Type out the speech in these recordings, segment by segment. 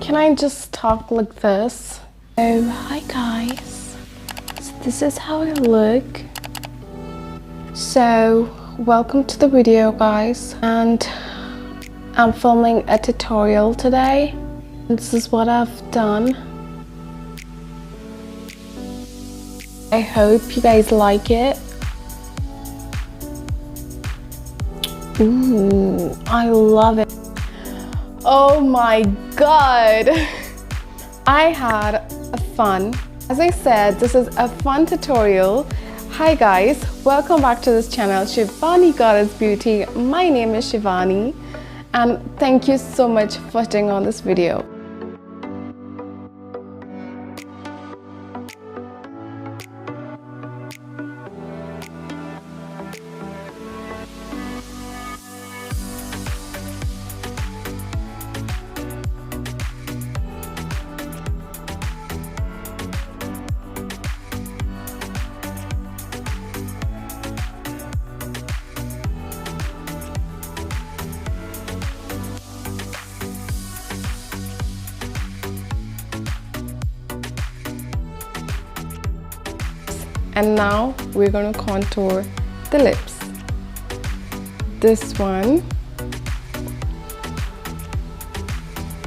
Can I just talk like this? Oh, hi guys. So this is how I look. So, welcome to the video, guys. And I'm filming a tutorial today. This is what I've done. I hope you guys like it. Ooh, I love it. Oh my god. I had a fun. As I said, this is a fun tutorial. Hi guys, welcome back to this channel, Shivani Goddess Beauty. My name is Shivani and thank you so much for turning on this video. And now we're going to contour the lips. This one.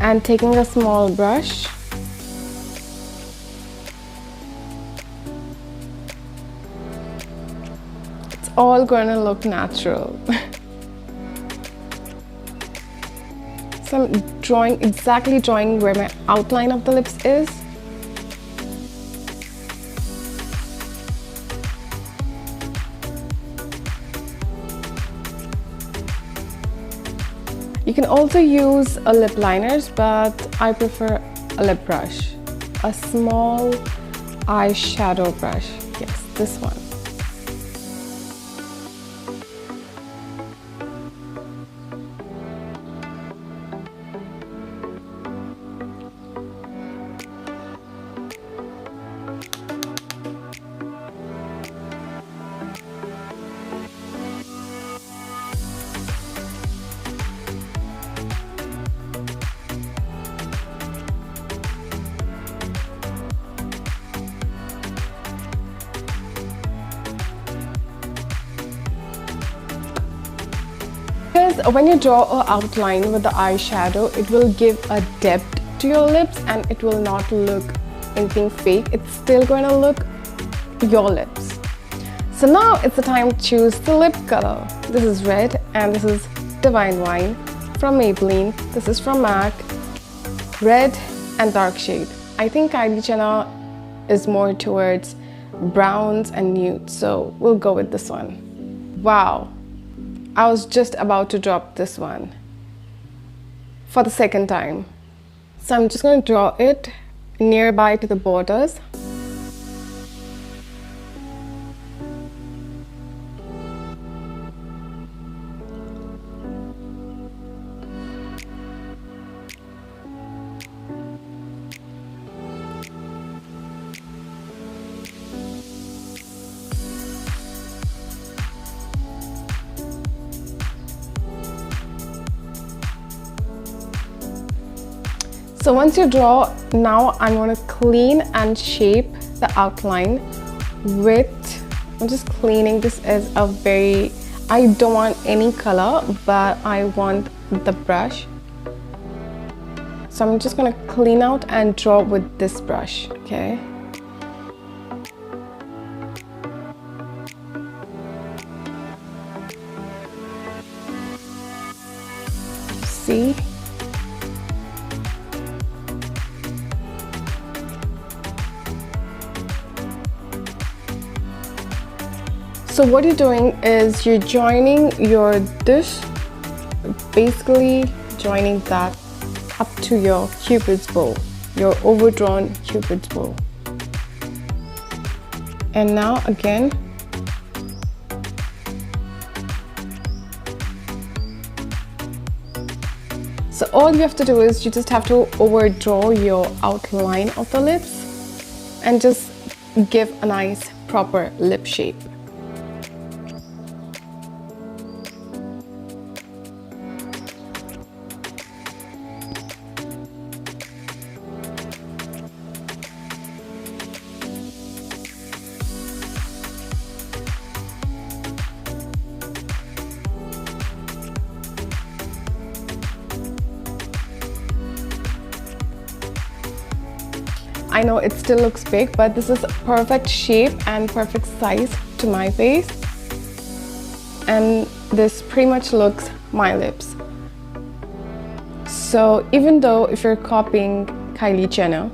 And taking a small brush. It's all going to look natural. So I'm exactly drawing where my outline of the lips is. You can also use a lip liners, but I prefer a lip brush. A small eyeshadow brush. Yes, this one. Because when you draw an outline with the eyeshadow, it will give a depth to your lips and it will not look anything fake. It's still going to look your lips. So now it's the time to choose the lip color. This is red and this is Divine Wine from Maybelline. This is from MAC. Red and dark shade. I think Kylie Jenner is more towards browns and nude, so we'll go with this one. Wow. I was just about to drop this one for the second time. So I'm just going to draw it nearby to the borders. So once you draw, now I'm going to clean and shape the outline with, I'm just cleaning. This is a very, I don't want any color, but I want the brush. So I'm just going to clean out and draw with this brush, okay? See? So what you're doing is you're joining your dish, basically joining that up to your cupid's bow, your overdrawn cupid's bow. And now again, so all you have to do is you just have to overdraw your outline of the lips and just give a nice proper lip shape. I know it still looks big, but this is perfect shape and perfect size to my face. And this pretty much looks my lips. So even though if you're copying Kylie Jenner,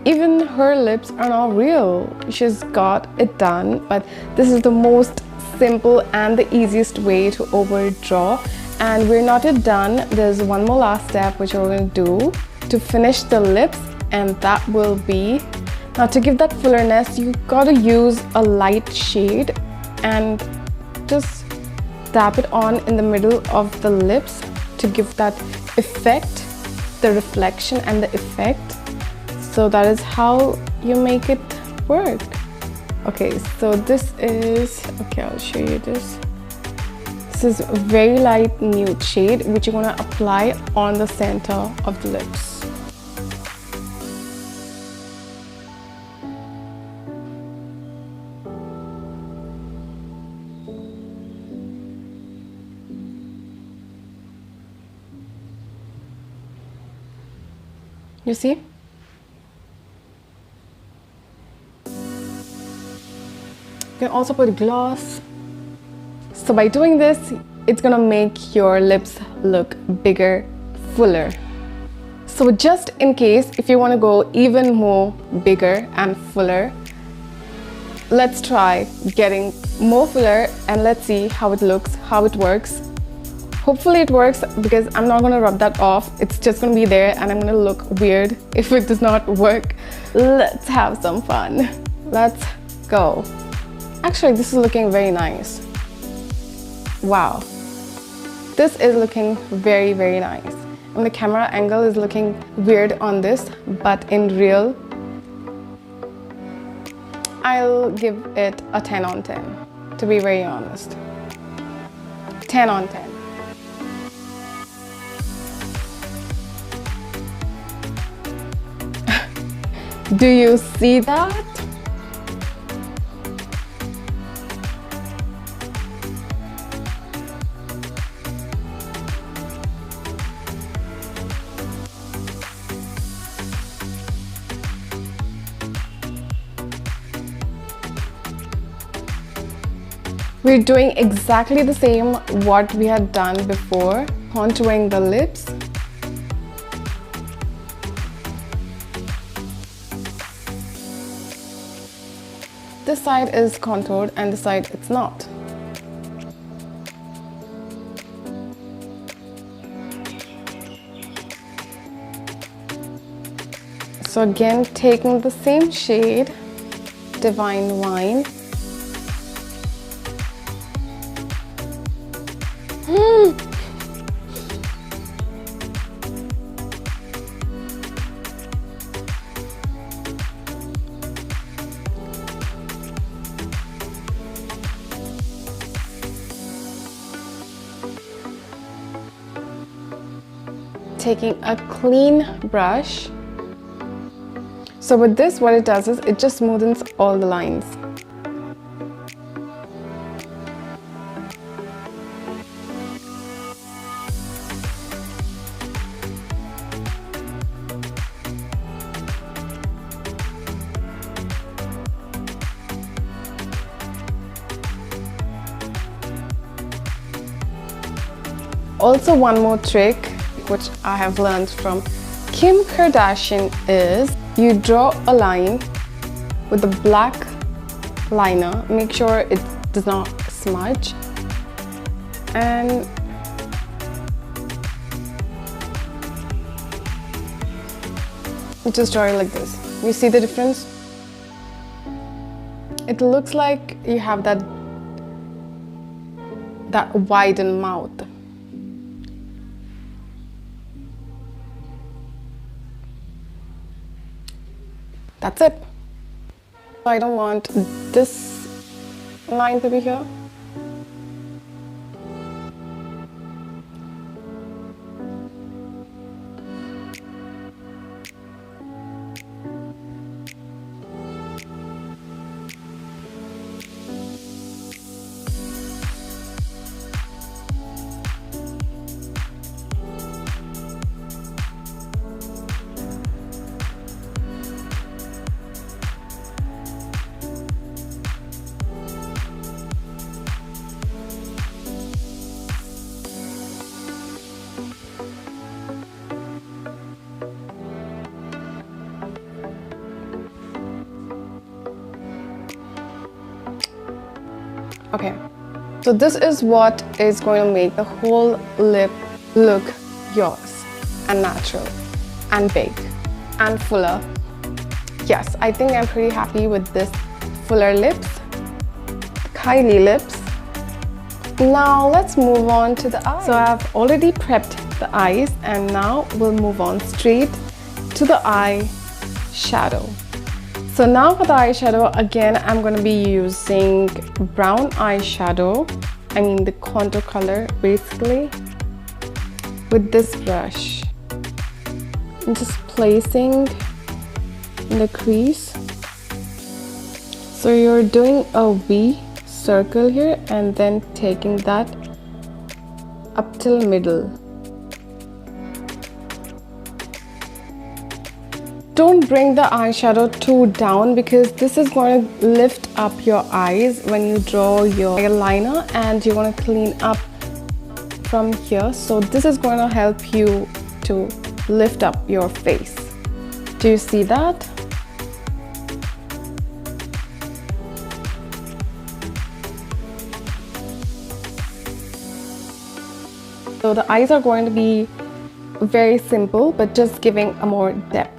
even her lips are not real. She's got it done, but this is the most simple and the easiest way to overdraw. And we're not yet done. There's one more last step which we're going to do to finish the lips, and that will be, now to give that fullerness, you gotta use a light shade and just dab it on in the middle of the lips to give that effect, the reflection and the effect. So that is how you make it work. Okay, so this is, okay, I'll show you this. This is a very light nude shade which you're gonna apply on the center of the lips. You see? You can also put gloss. So by doing this, it's gonna make your lips look bigger, fuller. So just in case, if you wanna go even more bigger and fuller, let's try getting more fuller and let's see how it looks, how it works. Hopefully it works, because I'm not gonna rub that off. It's just gonna be there and I'm gonna look weird if it does not work. Let's have some fun. Let's go. Actually, this is looking very nice. Wow. This is looking very, very nice. And the camera angle is looking weird on this, but in real, I'll give it a 10 on 10, to be very honest. 10 on 10. Do you see that? We're doing exactly the same what we had done before, contouring the lips. This side is contoured and this side it's not. So again, taking the same shade, Divine Wine. Taking a clean brush. So with this, what it does is it just smoothens all the lines. Also, one more trick which I have learned from Kim Kardashian is you draw a line with the black liner. Make sure it does not smudge. And you just draw it like this. You see the difference? It looks like you have that widened mouth. That's it. I don't want this line to be here. Okay, so this is what is going to make the whole lip look yours and natural and big and fuller. Yes, I think I'm pretty happy with this fuller lips, Kylie lips. Now let's move on to the eyes. So I've already prepped the eyes and now we'll move on straight to the eyeshadow. So now for the eyeshadow, again, I'm going to be using brown eyeshadow. I mean the contour color basically with this brush. I'm just placing in the crease. So you're doing a V circle here and then taking that up till middle. Don't bring the eyeshadow too down because this is going to lift up your eyes when you draw your eyeliner, and you want to clean up from here. So this is going to help you to lift up your face. Do you see that? So the eyes are going to be very simple, but just giving a more depth.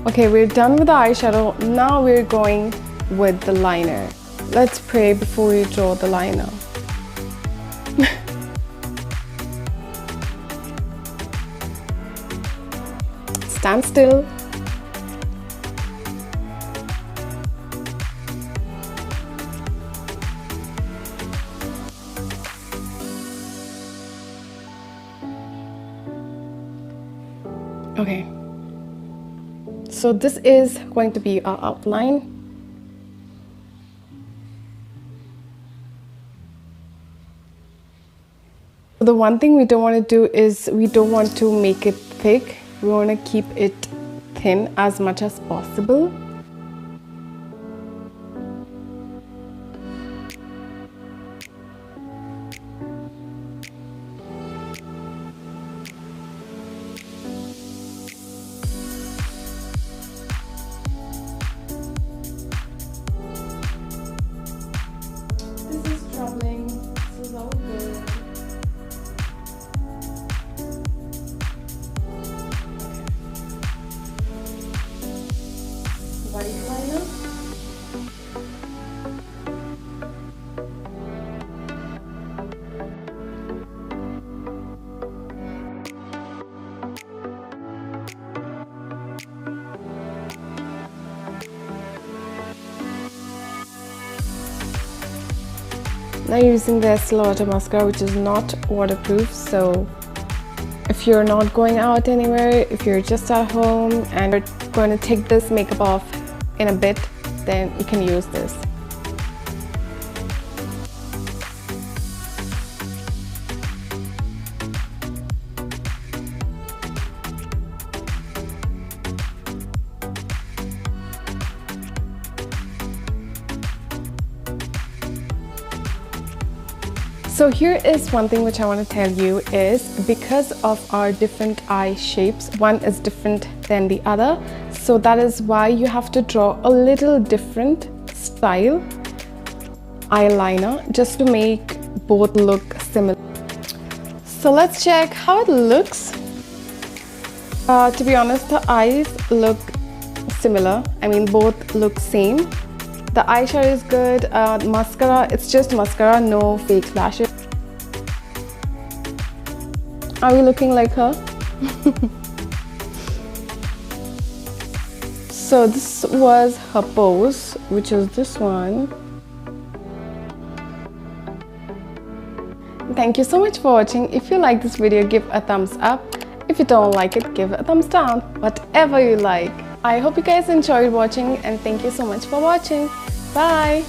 Okay, we're done with the eyeshadow. Now we're going with the liner. Let's pray before we draw the liner. Stand still. Okay. So this is going to be our outline. The one thing we don't want to do is we don't want to make it thick. We want to keep it thin as much as possible. Now using the Estee Lauder mascara, which is not waterproof, so if you're not going out anywhere, if you're just at home and you're going to take this makeup off in a bit, then you can use this. So here is one thing which I want to tell you is because of our different eye shapes, one is different than the other. So that is why you have to draw a little different style eyeliner just to make both look similar. So let's check how it looks. To be honest, the eyes look similar. I mean, both look same. The eyeshadow is good. Mascara, it's just mascara, no fake lashes. Are we looking like her? So this was her pose, which is this one. Thank you so much for watching. If you like this video, give a thumbs up. If you don't like it, give a thumbs down. Whatever you like. I hope you guys enjoyed watching and thank you so much for watching. Bye!